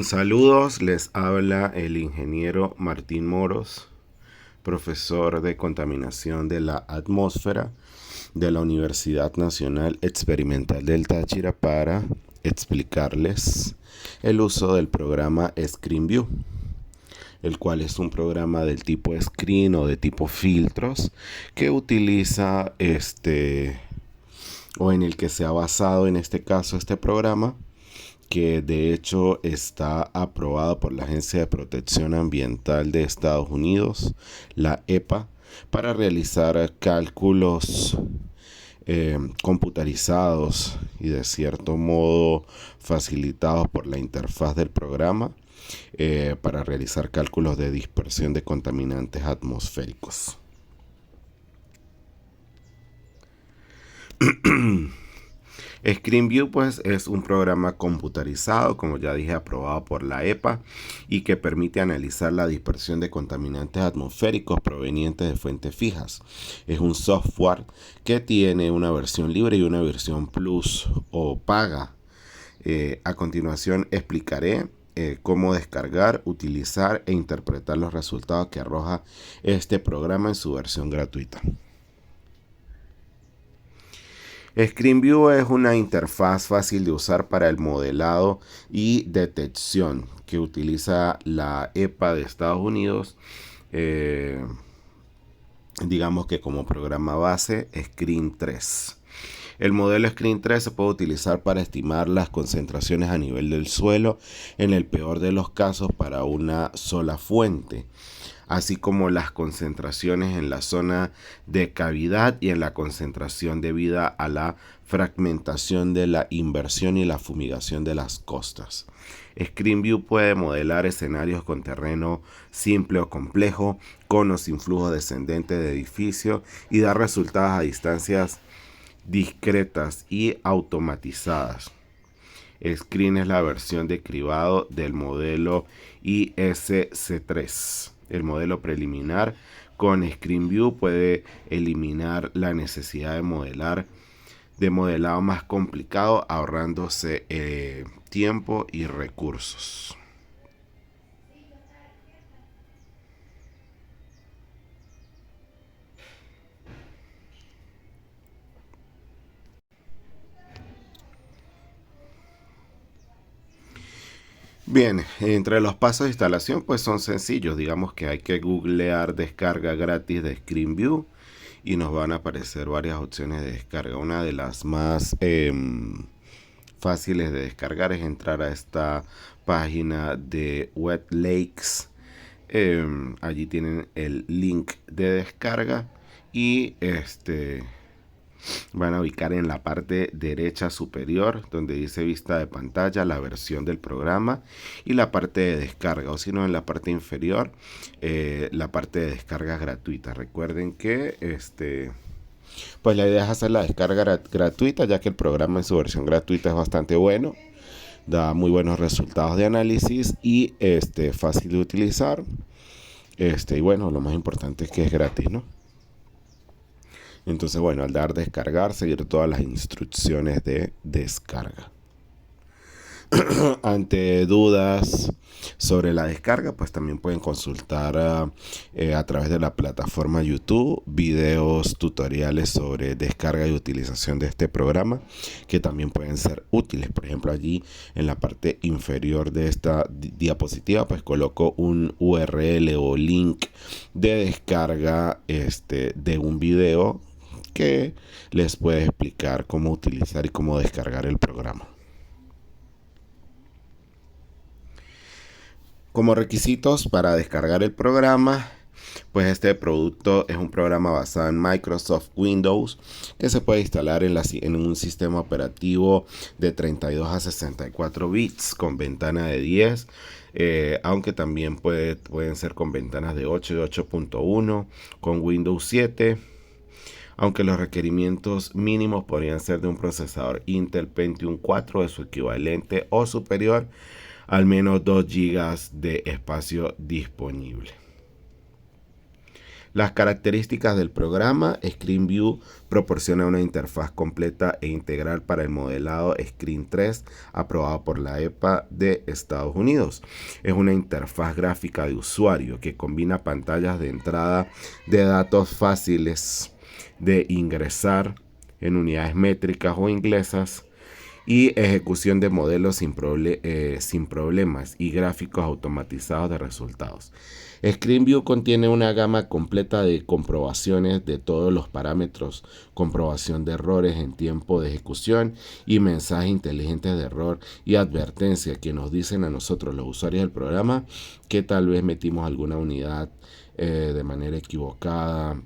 Saludos, les habla el ingeniero Martín Moros, profesor de contaminación de la atmósfera de la Universidad Nacional Experimental del Táchira para explicarles el uso del programa ScreenView, el cual es un programa del tipo Screen o de tipo filtros que utiliza o en el que se ha basado en este caso este programa, que de hecho está aprobado por la Agencia de Protección Ambiental de Estados Unidos, la EPA, para realizar cálculos computarizados y de cierto modo facilitados por la interfaz del programa, para realizar cálculos de dispersión de contaminantes atmosféricos. ScreenView pues es un programa computarizado, como ya dije, aprobado por la EPA y que permite analizar la dispersión de contaminantes atmosféricos provenientes de fuentes fijas. Es un software que tiene una versión libre y una versión plus o paga. A continuación explicaré cómo descargar, utilizar e interpretar los resultados que arroja este programa en su versión gratuita. ScreenView es una interfaz fácil de usar para el modelado y detección que utiliza la EPA de Estados Unidos, eh, digamos que como programa base Screen 3. El modelo Screen 3 se puede utilizar para estimar las concentraciones a nivel del suelo en el peor de los casos para una sola fuente, así como las concentraciones en la zona de cavidad y en la concentración debida a la fragmentación de la inversión y la fumigación de las costas. ScreenView puede modelar escenarios con terreno simple o complejo, con o sin flujo descendente de edificio y dar resultados a distancias discretas y automatizadas. Screen es la versión de cribado del modelo ISC3. El modelo preliminar con ScreenView puede eliminar la necesidad de modelado más complicado, ahorrándose tiempo y recursos. Bien, entre los pasos de instalación pues son sencillos. Digamos que hay que googlear descarga gratis de ScreenView y nos van a aparecer varias opciones de descarga. Una de las más fáciles de descargar es entrar a esta página de Wet Lakes. Allí tienen el link de descarga y van a ubicar en la parte derecha superior donde dice vista de pantalla la versión del programa y la parte de descarga, o si no en la parte inferior la parte de descarga gratuita. Recuerden que pues la idea es hacer la descarga gratuita, ya que el programa en su versión gratuita es bastante bueno, da muy buenos resultados de análisis y fácil de utilizar. Y bueno, lo más importante es que es gratis, ¿no? Entonces, bueno, al dar descargar, seguir todas las instrucciones de descarga. Ante dudas sobre la descarga, pues también pueden consultar a través de la plataforma YouTube videos tutoriales sobre descarga y utilización de este programa que también pueden ser útiles. Por ejemplo, allí en la parte inferior de esta diapositiva pues coloco un URL o link de descarga de un video que les puede explicar cómo utilizar y cómo descargar el programa. Como requisitos para descargar el programa, pues este producto es un programa basado en Microsoft Windows que se puede instalar en un sistema operativo de 32 a 64 bits con ventana de 10, aunque también pueden ser con ventanas de 8 y 8.1 con Windows 7. Aunque los requerimientos mínimos podrían ser de un procesador Intel Pentium 4 de su equivalente o superior, al menos 2 GB de espacio disponible. Las características del programa: ScreenView proporciona una interfaz completa e integral para el modelado Screen 3 aprobado por la EPA de Estados Unidos. Es una interfaz gráfica de usuario que combina pantallas de entrada de datos fáciles de ingresar en unidades métricas o inglesas y ejecución de modelos sin problemas y gráficos automatizados de resultados. ScreenView contiene una gama completa de comprobaciones de todos los parámetros, comprobación de errores en tiempo de ejecución y mensajes inteligentes de error y advertencias que nos dicen a nosotros los usuarios del programa que tal vez metimos alguna unidad de manera equivocada,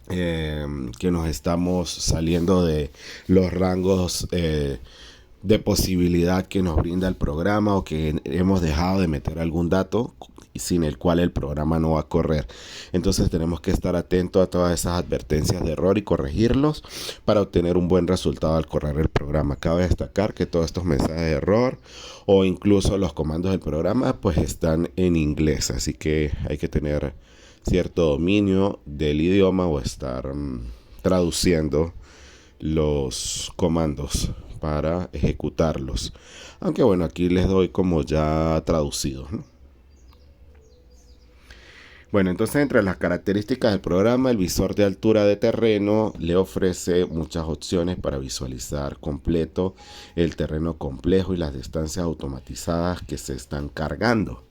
que nos estamos saliendo de los rangos de posibilidad que nos brinda el programa, o que hemos dejado de meter algún dato sin el cual el programa no va a correr. Entonces tenemos que estar atentos a todas esas advertencias de error y corregirlos para obtener un buen resultado al correr el programa. Cabe destacar que todos estos mensajes de error o incluso los comandos del programa pues están en inglés, así que hay que tener cierto dominio del idioma o estar traduciendo los comandos para ejecutarlos. Aunque bueno, aquí les doy como ya traducidos, ¿no? Bueno, entonces entre las características del programa, el visor de altura de terreno le ofrece muchas opciones para visualizar completo el terreno complejo y las distancias automatizadas que se están cargando.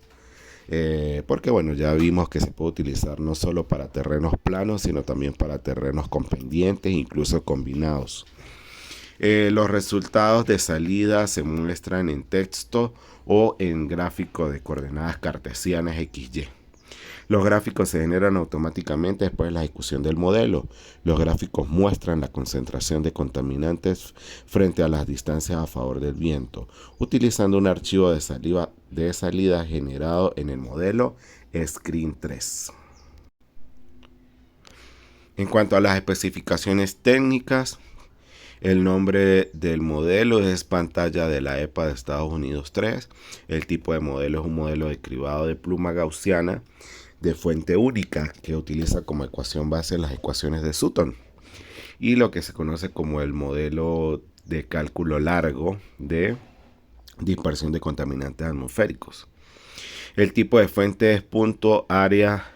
Porque bueno, ya vimos que se puede utilizar no solo para terrenos planos, sino también para terrenos con pendientes, incluso combinados. Los resultados de salida se muestran en texto o en gráfico de coordenadas cartesianas XY. Los gráficos se generan automáticamente después de la ejecución del modelo. Los gráficos muestran la concentración de contaminantes frente a las distancias a favor del viento, utilizando un archivo de salida generado en el modelo Screen 3. En cuanto a las especificaciones técnicas, el nombre del modelo es pantalla de la EPA de Estados Unidos 3. El tipo de modelo es un modelo de cribado de pluma gaussiana de fuente única que utiliza como ecuación base las ecuaciones de Sutton y lo que se conoce como el modelo de cálculo largo de dispersión de contaminantes atmosféricos. El tipo de fuente es punto, área,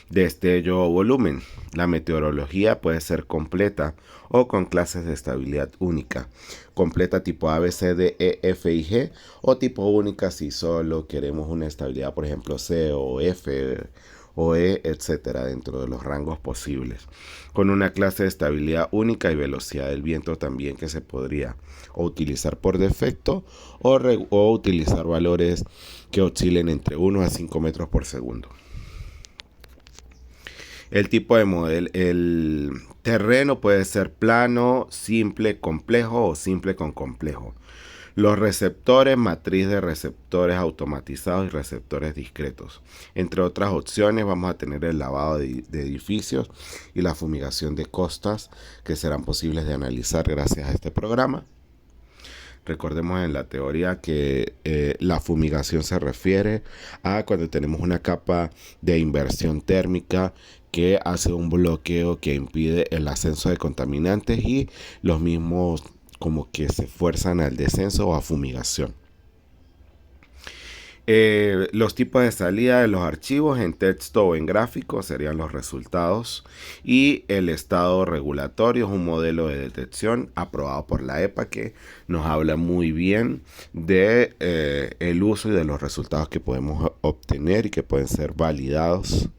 destello o volumen. La meteorología puede ser completa o con clases de estabilidad única. Completa tipo A, B, C, D, E, F y G, o tipo única si solo queremos una estabilidad, por ejemplo C o F o E, etcétera, dentro de los rangos posibles. Con una clase de estabilidad única y velocidad del viento también, que se podría o utilizar por defecto o utilizar valores que oscilen entre 1 a 5 metros por segundo. El tipo de modelo, el terreno puede ser plano, simple, complejo o simple con complejo. Los receptores, matriz de receptores automatizados y receptores discretos. Entre otras opciones vamos a tener el lavado de edificios y la fumigación de costas, que serán posibles de analizar gracias a este programa. Recordemos en la teoría que la fumigación se refiere a cuando tenemos una capa de inversión térmica que hace un bloqueo que impide el ascenso de contaminantes y los mismos como que se fuerzan al descenso o a fumigación. Los tipos de salida de los archivos en texto o en gráfico serían los resultados, y el estado regulatorio es un modelo de detección aprobado por la EPA que nos habla muy bien de el uso y de los resultados que podemos obtener y que pueden ser validados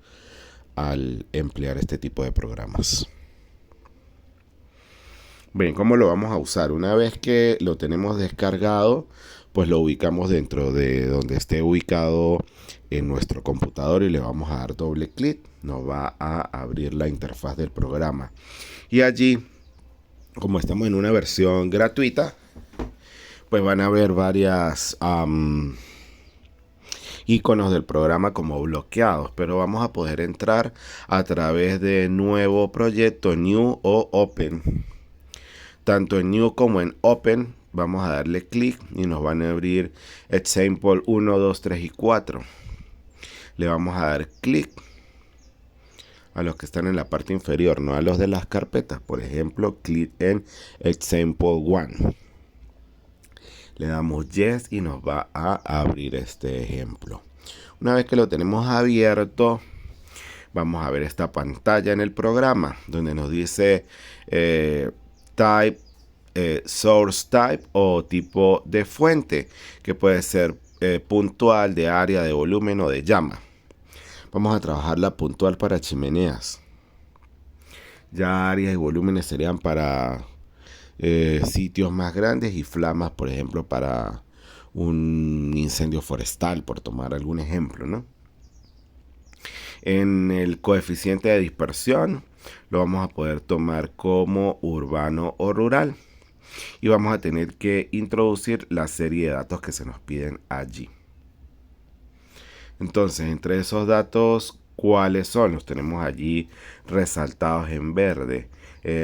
al emplear este tipo de programas. Bien, ¿cómo lo vamos a usar? Una vez que lo tenemos descargado, pues lo ubicamos dentro de donde esté ubicado en nuestro computador y le vamos a dar doble clic. Nos va a abrir la interfaz del programa. Y allí, como estamos en una versión gratuita, pues van a ver varias iconos del programa como bloqueados, pero vamos a poder entrar a través de nuevo proyecto, new o open. Tanto en New como en Open vamos a darle clic y nos van a abrir Example 1, 2, 3 y 4. Le vamos a dar clic a los que están en la parte inferior, no a los de las carpetas. Por ejemplo, clic en Example 1. Le damos Yes y nos va a abrir este ejemplo. Una vez que lo tenemos abierto, vamos a ver esta pantalla en el programa donde nos dice Type, Source Type o tipo de fuente, que puede ser puntual, de área, de volumen o de llama. Vamos a trabajar la puntual para chimeneas. Ya áreas y volúmenes serían para sitios más grandes y flamas, por ejemplo, para un incendio forestal, por tomar algún ejemplo, ¿no? En el coeficiente de dispersión lo vamos a poder tomar como urbano o rural. Y vamos a tener que introducir la serie de datos que se nos piden allí. Entonces, entre esos datos, ¿cuáles son? Los tenemos allí resaltados en verde.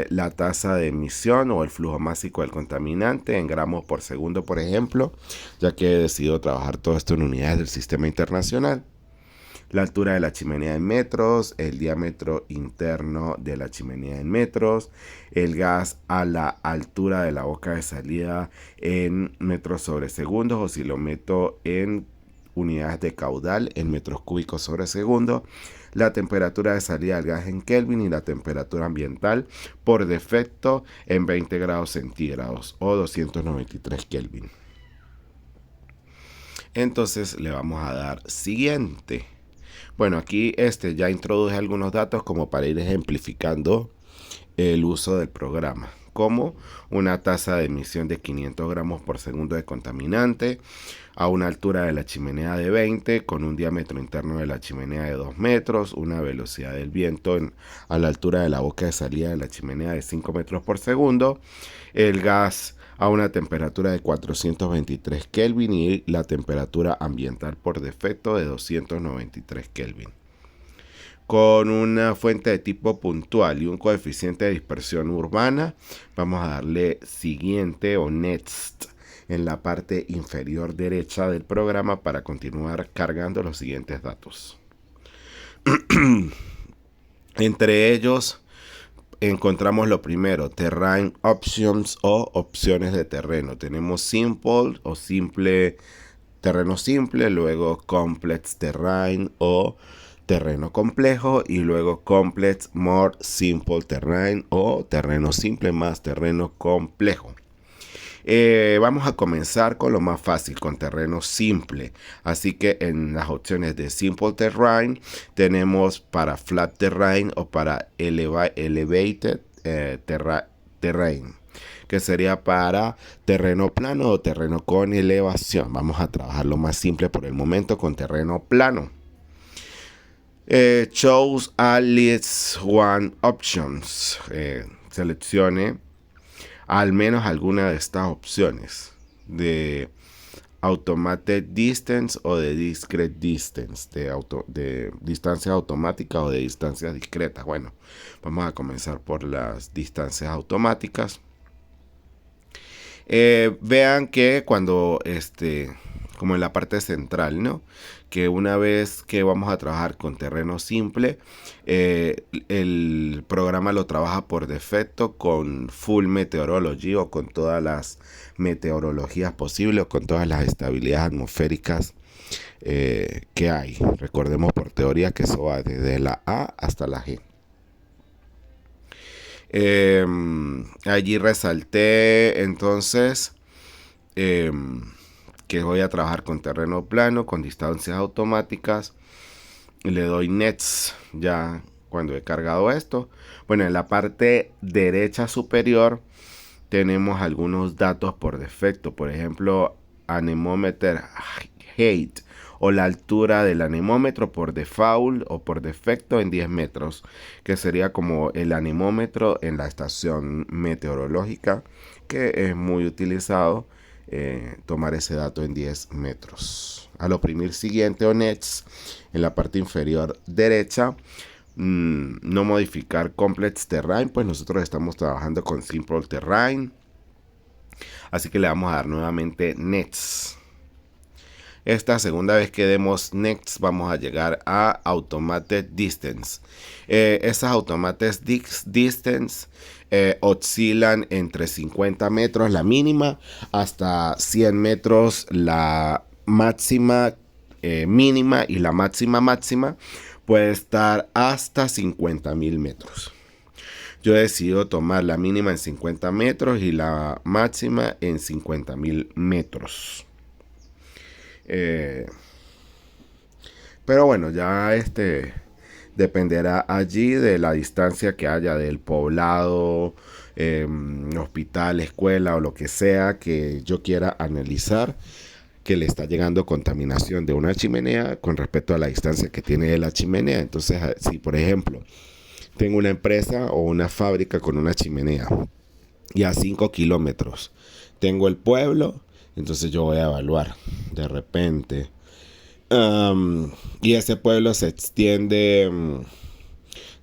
La tasa de emisión o el flujo másico del contaminante en gramos por segundo, por ejemplo, ya que he decidido trabajar todo esto en unidades del sistema internacional. La altura de la chimenea en metros, el diámetro interno de la chimenea en metros, el gas a la altura de la boca de salida en metros sobre segundos, o si lo meto en unidades de caudal, en metros cúbicos sobre segundo, la temperatura de salida del gas en Kelvin y la temperatura ambiental por defecto en 20 grados centígrados o 293 Kelvin. Entonces le vamos a dar siguiente. Bueno, aquí ya introduje algunos datos como para ir ejemplificando el uso del programa, como una tasa de emisión de 500 gramos por segundo de contaminante a una altura de la chimenea de 20, con un diámetro interno de la chimenea de 2 metros, una velocidad del viento a la altura de la boca de salida de la chimenea de 5 metros por segundo, el gas a una temperatura de 423 Kelvin y la temperatura ambiental por defecto de 293 Kelvin. Con una fuente de tipo puntual y un coeficiente de dispersión urbana, vamos a darle siguiente o next en la parte inferior derecha del programa para continuar cargando los siguientes datos. Entre ellos encontramos lo primero, Terrain Options o opciones de terreno. Tenemos Simple o simple, terreno simple, luego Complex Terrain o terreno complejo y luego Complex More Simple Terrain o terreno simple más terreno complejo. Vamos a comenzar con lo más fácil, con terreno simple. Así que en las opciones de Simple Terrain tenemos para Flat Terrain o para Elevated Terrain, que sería para terreno plano o terreno con elevación. Vamos a trabajar lo más simple por el momento con terreno plano. Choose at least one options. Seleccione al menos alguna de estas opciones de Automated Distance o de Discrete Distance, de distancias automáticas o de distancias discretas. Bueno, vamos a comenzar por las distancias automáticas. Vean que cuando como en la parte central, ¿no? Que una vez que vamos a trabajar con terreno simple, el programa lo trabaja por defecto con Full Meteorology o con todas las meteorologías posibles o con todas las estabilidades atmosféricas que hay. Recordemos por teoría que eso va desde la A hasta la G. Allí resalté entonces que voy a trabajar con terreno plano, con distancias automáticas. Le doy Next ya cuando he cargado esto. Bueno, en la parte derecha superior tenemos algunos datos por defecto. Por ejemplo, anemometer height o la altura del anemómetro por default o por defecto en 10 metros, que sería como el anemómetro en la estación meteorológica, que es muy utilizado tomar ese dato en 10 metros. Al oprimir siguiente o next en la parte inferior derecha, no modificar Complex Terrain, pues nosotros estamos trabajando con Simple Terrain, así que le vamos a dar nuevamente next. Esta segunda vez que demos Next vamos a llegar a Automated Distance. Esas Automated Distance oscilan entre 50 metros la mínima hasta 100 metros la máxima mínima, y la máxima puede estar hasta 50.000 metros. Yo he decidido tomar la mínima en 50 metros y la máxima en 50.000 metros. Pero bueno, ya dependerá allí de la distancia que haya del poblado, hospital, escuela o lo que sea que yo quiera analizar, que le está llegando contaminación de una chimenea con respecto a la distancia que tiene de la chimenea. Entonces, si por ejemplo tengo una empresa o una fábrica con una chimenea y a 5 kilómetros tengo el pueblo, entonces yo voy a evaluar de repente. Y ese pueblo se extiende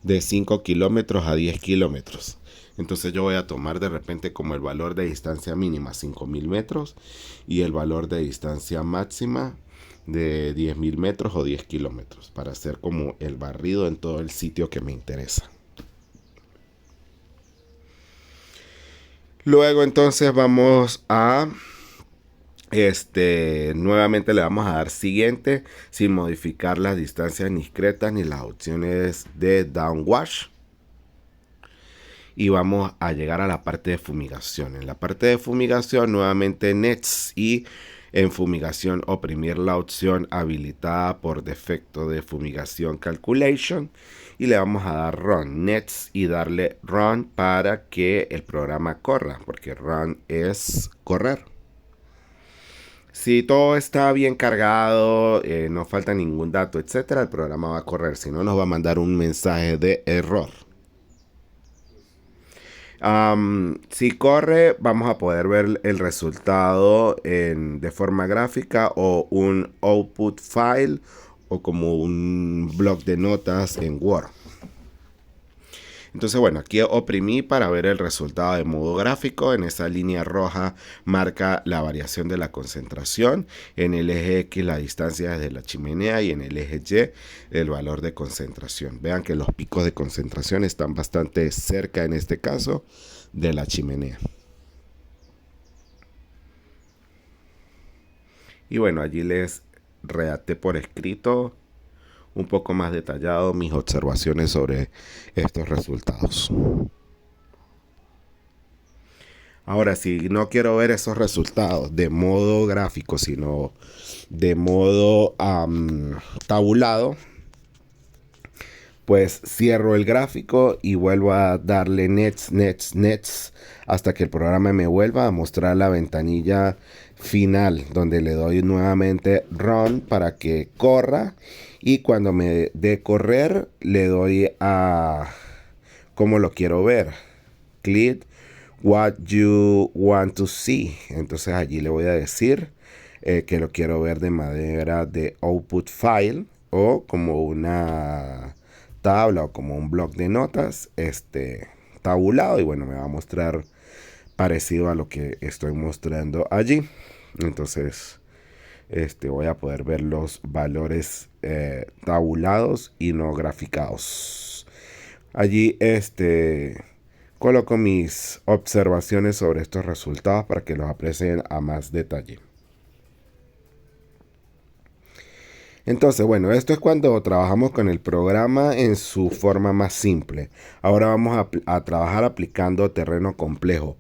de 5 kilómetros a 10 kilómetros. Entonces yo voy a tomar de repente como el valor de distancia mínima 5.000 metros y el valor de distancia máxima de 10.000 metros o 10 kilómetros para hacer como el barrido en todo el sitio que me interesa. Luego entonces vamos a nuevamente le vamos a dar siguiente sin modificar las distancias discretas ni las opciones de downwash. Y vamos a llegar a la parte de fumigación. En la parte de fumigación nuevamente Next, y en fumigación oprimir la opción habilitada por defecto de fumigación calculation y le vamos a dar run Next y darle run para que el programa corra, porque run es correr. Si todo está bien cargado, no falta ningún dato, etcétera, el programa va a correr. Si no, nos va a mandar un mensaje de error. Si corre, vamos a poder ver el resultado de forma gráfica o un output file o como un bloc de notas en Word. Entonces, bueno, aquí oprimí para ver el resultado de modo gráfico. En esa línea roja marca la variación de la concentración. En el eje X la distancia desde la chimenea y en el eje Y el valor de concentración. Vean que los picos de concentración están bastante cerca en este caso de la chimenea. Y bueno, allí les redacté por escrito un poco más detallado mis observaciones sobre estos resultados. Ahora, si no quiero ver esos resultados de modo gráfico, sino de modo tabulado, pues cierro el gráfico y vuelvo a darle next hasta que el programa me vuelva a mostrar la ventanilla final, donde le doy nuevamente run para que corra, y cuando me dé correr le doy a como lo quiero ver, click what you want to see. Entonces allí le voy a decir que lo quiero ver de manera de output file o como una tabla o como un bloc de notas tabulado, y bueno, me va a mostrar parecido a lo que estoy mostrando allí. Entonces voy a poder ver los valores tabulados y no graficados. Allí coloco mis observaciones sobre estos resultados para que los aprecien a más detalle. Entonces, bueno, esto es cuando trabajamos con el programa en su forma más simple. Ahora vamos a trabajar aplicando terreno complejo.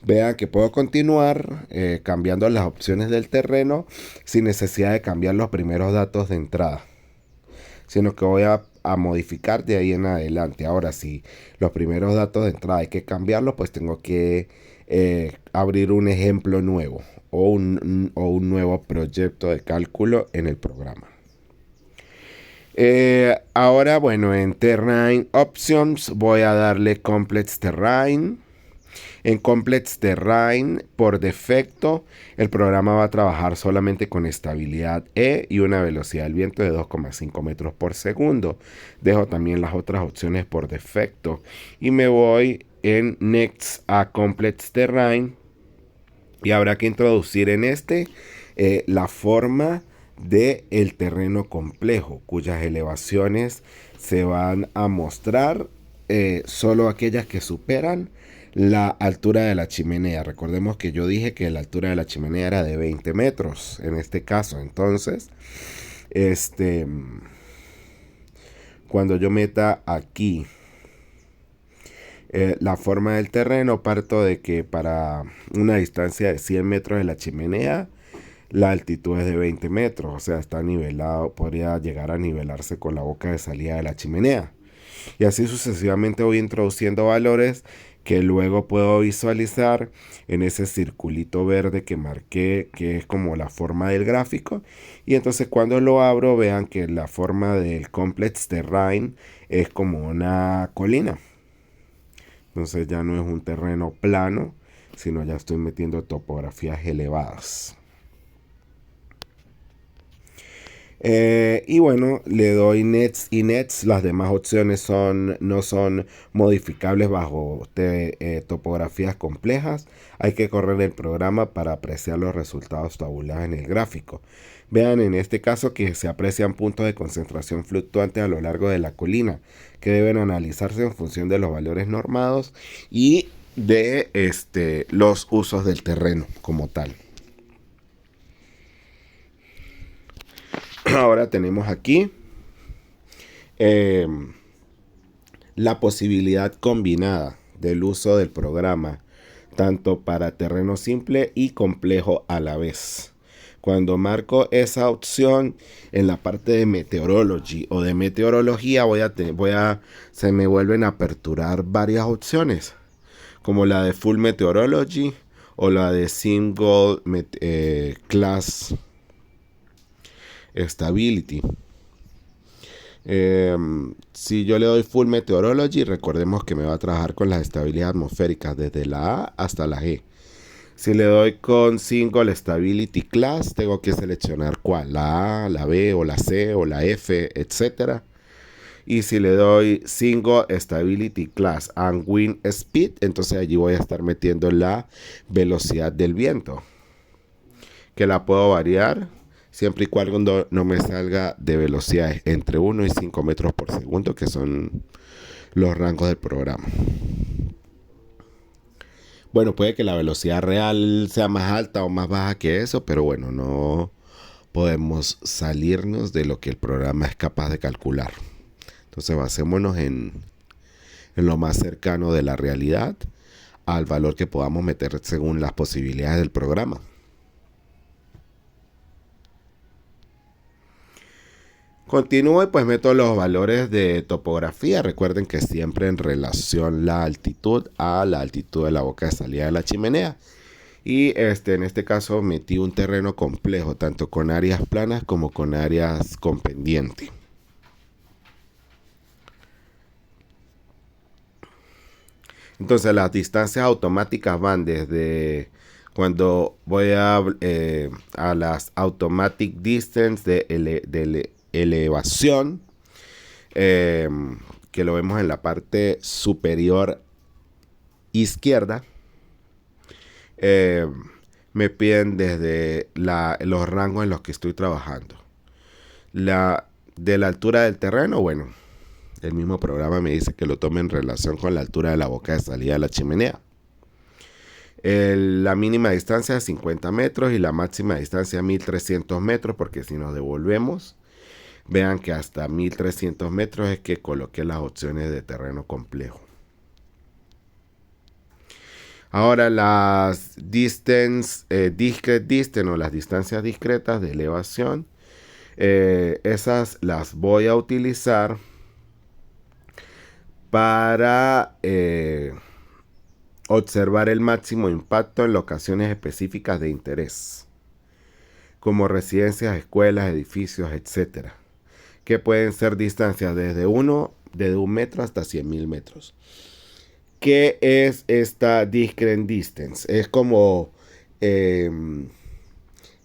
Vean que puedo continuar cambiando las opciones del terreno sin necesidad de cambiar los primeros datos de entrada, sino que voy a modificar de ahí en adelante. Ahora, si los primeros datos de entrada hay que cambiarlos, pues tengo que abrir un ejemplo nuevo o un nuevo proyecto de cálculo en el programa. Ahora, bueno, en Terrain Options voy a darle Complex Terrain. En Complex Terrain, por defecto, el programa va a trabajar solamente con estabilidad E y una velocidad del viento de 2,5 metros por segundo. Dejo también las otras opciones por defecto. Y me voy en Next a Complex Terrain. Y habrá que introducir en la forma de el terreno complejo, cuyas elevaciones se van a mostrar solo aquellas que superan la altura de la chimenea. Recordemos que yo dije que la altura de la chimenea era de 20 metros en este caso. Entonces, cuando yo meta aquí la forma del terreno, parto de que para una distancia de 100 metros de la chimenea, la altitud es de 20 metros, o sea, está nivelado, podría llegar a nivelarse con la boca de salida de la chimenea. Y así sucesivamente voy introduciendo valores que luego puedo visualizar en ese circulito verde que marqué, que es como la forma del gráfico. Y entonces cuando lo abro, vean que la forma del complex terrain es como una colina. Entonces ya no es un terreno plano, sino ya estoy metiendo topografías elevadas. Y bueno, le doy nets y nets. Las demás opciones no son modificables bajo topografías complejas. Hay que correr el programa para apreciar los resultados tabulados en el gráfico. Vean en este caso que se aprecian puntos de concentración fluctuantes a lo largo de la colina, que deben analizarse en función de los valores normados y de los usos del terreno como tal. Ahora tenemos aquí la posibilidad combinada del uso del programa, tanto para terreno simple y complejo a la vez. Cuando marco esa opción en la parte de Meteorology o de meteorología, se me vuelven a aperturar varias opciones, como la de Full Meteorology o la de Single Class Stability. Si yo le doy Full Meteorology, recordemos que me va a trabajar con las estabilidades atmosféricas desde la A hasta la G. Si le doy con Single Stability Class, tengo que seleccionar cuál, la A, la B o la C o la F, etc. Y si le doy Single Stability Class and Wind Speed, entonces allí voy a estar metiendo la velocidad del viento, que la puedo variar siempre y cuando no me salga de velocidades entre 1 y 5 metros por segundo, que son los rangos del programa. Bueno, puede que la velocidad real sea más alta o más baja que eso, pero bueno, no podemos salirnos de lo que el programa es capaz de calcular. Entonces basémonos en lo más cercano de la realidad al valor que podamos meter según las posibilidades del programa. Continúo y pues meto los valores de topografía. Recuerden que siempre en relación la altitud a la altitud de la boca de salida de la chimenea. Y en este caso metí un terreno complejo, tanto con áreas planas como con áreas con pendiente. Entonces las distancias automáticas van desde cuando voy a las automatic distance de elevación, que lo vemos en la parte superior izquierda. Me piden desde los rangos en los que estoy trabajando. De la altura del terreno, bueno, el mismo programa me dice que lo tome en relación con la altura de la boca de salida de la chimenea. La mínima distancia es 50 metros y la máxima distancia 1300 metros, porque si nos devolvemos, vean que hasta 1300 metros es que coloqué las opciones de terreno complejo. Ahora las discrete distance o las distancias discretas de elevación, esas las voy a utilizar para observar el máximo impacto en locaciones específicas de interés, como residencias, escuelas, edificios, etc., que pueden ser distancias desde un metro hasta 100.000 metros. ¿Qué es esta discrete distance? Es como que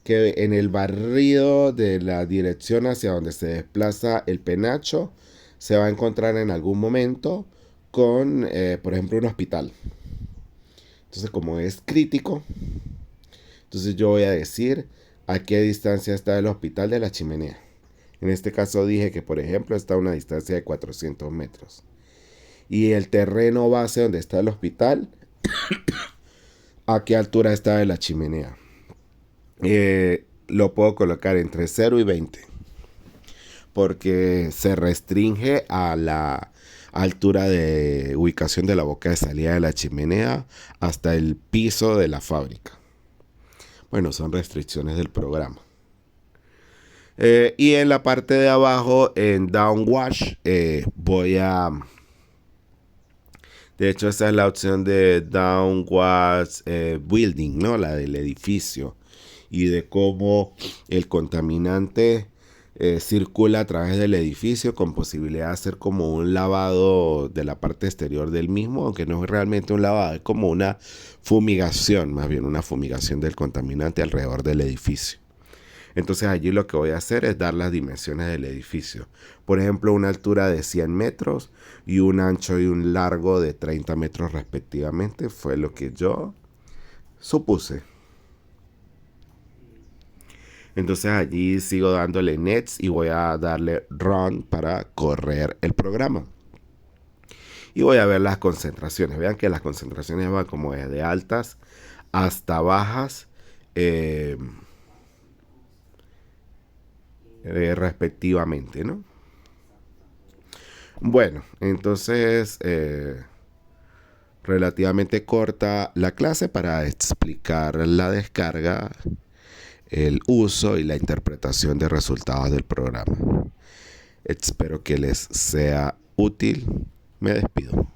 en el barrido de la dirección hacia donde se desplaza el penacho se va a encontrar en algún momento con, por ejemplo, un hospital. Entonces, como es crítico, entonces yo voy a decir a qué distancia está el hospital de la chimenea. En este caso dije que, por ejemplo, está a una distancia de 400 metros. Y el terreno base donde está el hospital, ¿a qué altura está de la chimenea? Lo puedo colocar entre 0 y 20. Porque se restringe a la altura de ubicación de la boca de salida de la chimenea hasta el piso de la fábrica. Bueno, son restricciones del programa. Y en la parte de abajo, en Downwash, voy a... De hecho, esa es la opción de Downwash Building, ¿no? La del edificio. Y de cómo el contaminante circula a través del edificio con posibilidad de hacer como un lavado de la parte exterior del mismo, aunque no es realmente un lavado, es como una fumigación, más bien una fumigación del contaminante alrededor del edificio. Entonces allí lo que voy a hacer es dar las dimensiones del edificio. Por ejemplo, una altura de 100 metros y un ancho y un largo de 30 metros respectivamente. Fue lo que yo supuse. Entonces allí sigo dándole next y voy a darle run para correr el programa. Y voy a ver las concentraciones. Vean que las concentraciones van como desde altas hasta bajas. Respectivamente, ¿no? Bueno, entonces relativamente corta la clase para explicar la descarga, el uso y la interpretación de resultados del programa. Espero que les sea útil. Me despido.